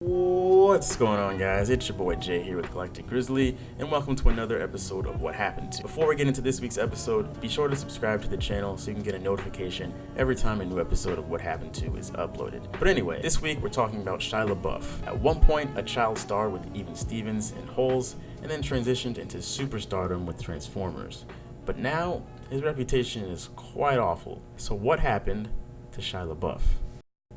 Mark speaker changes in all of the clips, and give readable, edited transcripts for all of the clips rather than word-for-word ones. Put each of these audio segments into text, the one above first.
Speaker 1: What's going on, guys? It's your boy Jay here with Galactic Grizzly, and welcome to another episode of What Happened To. Before we get into this week's episode, be sure to subscribe to the channel so you can get a notification every time a new episode of What Happened To is uploaded. But anyway, this week we're talking about Shia Labeouf. At one point, a child star with Even Stevens and Holes, and then transitioned into superstardom with Transformers. But now, his reputation is quite awful. So what happened to Shia Labeouf?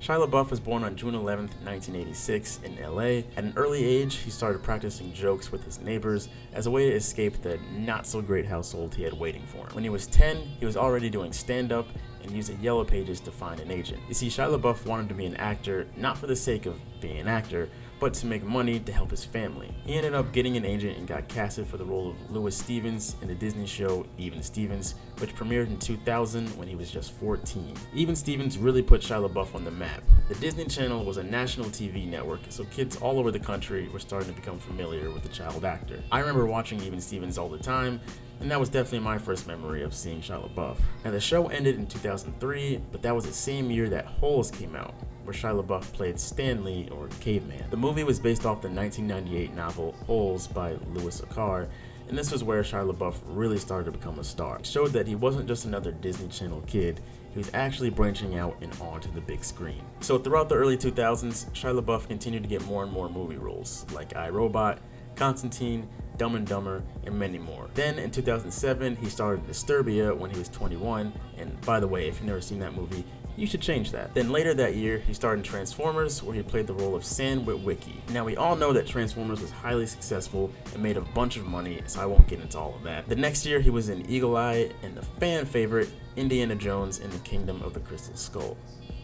Speaker 1: Shia Labeouf was born on June 11, 1986 in LA. At an early age, he started practicing jokes with his neighbors as a way to escape the not-so-great household he had waiting for him. When he was 10, he was already doing stand-up and used the Yellow Pages to find an agent. You see, Shia Labeouf wanted to be an actor, not for the sake of being an actor, but to make money to help his family. He ended up getting an agent and got casted for the role of Louis Stevens in the Disney show Even Stevens, which premiered in 2000 when he was just 14. Even Stevens really put Shia Labeouf on the map. The Disney Channel was a national TV network, so kids all over the country were starting to become familiar with the child actor. I remember watching Even Stevens all the time, and that was definitely my first memory of seeing Shia Labeouf. Now, the show ended in 2003, but that was the same year that Holes came out, where Shia Labeouf played Stanley, or Caveman. The movie was based off the 1998 novel Holes by Louis Carr, and this was where Shia Labeouf really started to become a star. It showed that he wasn't just another Disney Channel kid, he was actually branching out and onto the big screen. So throughout the early 2000s, Shia Labeouf continued to get more and more movie roles, like iRobot, Constantine, Dumb and Dumber, and many more. Then in 2007, he starred in Disturbia when he was 21, and by the way, if you've never seen that movie, you should change that. Then later that year, he starred in Transformers, where he played the role of Sam Witwicky. Now, we all know that Transformers was highly successful and made a bunch of money, so I won't get into all of that. The next year, he was in Eagle Eye and the fan favorite Indiana Jones and the Kingdom of the Crystal Skull.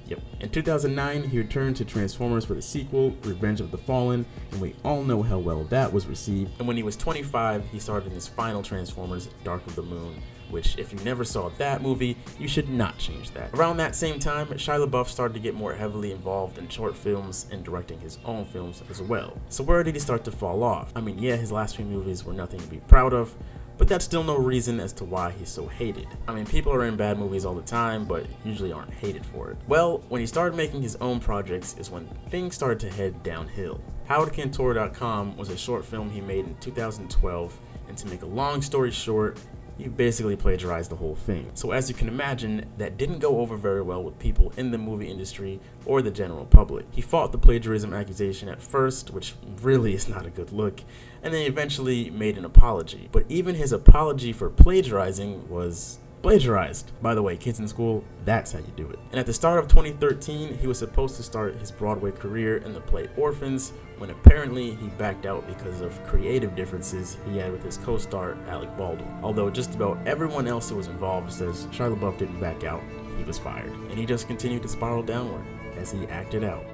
Speaker 1: Yep. In 2009, he returned to Transformers for the sequel, Revenge of the Fallen, and we all know how well that was received. And when he was 25, he starred in his final Transformers, Dark of the Moon, which, if you never saw that movie, you should not change that. Around that same time, Shia LaBeouf started to get more heavily involved in short films and directing his own films as well. So where did he start to fall off? I mean, yeah, his last few movies were nothing to be proud of, but that's still no reason as to why he's so hated. I mean, people are in bad movies all the time, but usually aren't hated for it. Well, when he started making his own projects is when things started to head downhill. HowToCantor.com was a short film he made in 2012, and to make a long story short, he basically plagiarized the whole thing. So as you can imagine, that didn't go over very well with people in the movie industry or the general public. He fought the plagiarism accusation at first, which really is not a good look, and then eventually made an apology. But even his apology for plagiarizing was plagiarized. By the way, kids in school, that's how you do it. And at the start of 2013, he was supposed to start his Broadway career in the play Orphans, when apparently he backed out because of creative differences he had with his co-star Alec Baldwin. Although just about everyone else who was involved says Shia LaBeouf didn't back out, he was fired. And he just continued to spiral downward as he acted out.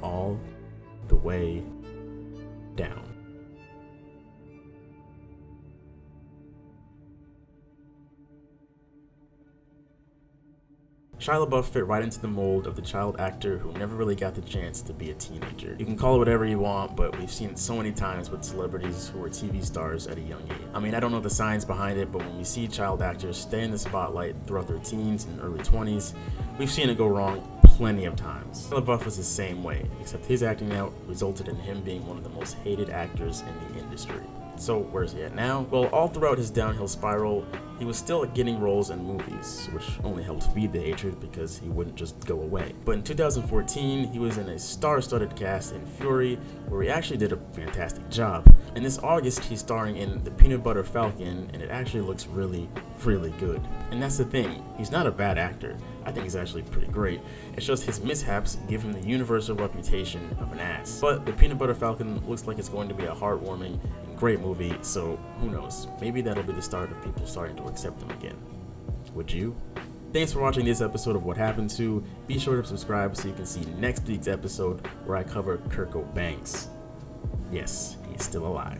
Speaker 1: All the way down. Shia LaBeouf fit right into the mold of the child actor who never really got the chance to be a teenager. You can call it whatever you want, but we've seen it so many times with celebrities who were TV stars at a young age. I mean, I don't know the science behind it, but when we see child actors stay in the spotlight throughout their teens and early 20s, we've seen it go wrong plenty of times. Shia LaBeouf was the same way, except his acting out resulted in him being one of the most hated actors in the industry. So where's he at now? Well, all throughout his downhill spiral, he was still getting roles in movies, which only helped feed the hatred because he wouldn't just go away. But in 2014, he was in a star-studded cast in Fury, where he actually did a fantastic job. And this August, he's starring in The Peanut Butter Falcon, and it actually looks really, really good. And that's the thing, he's not a bad actor. I think he's actually pretty great. It's just his mishaps give him the universal reputation of an ass. But The Peanut Butter Falcon looks like it's going to be a heartwarming and great movie, so who knows? Maybe that'll be the start of people starting to accept him again. Would you? Thanks for watching this episode of What Happened To. Be sure to subscribe so you can see next week's episode where I cover Kirko Banks. Yes, he's still alive.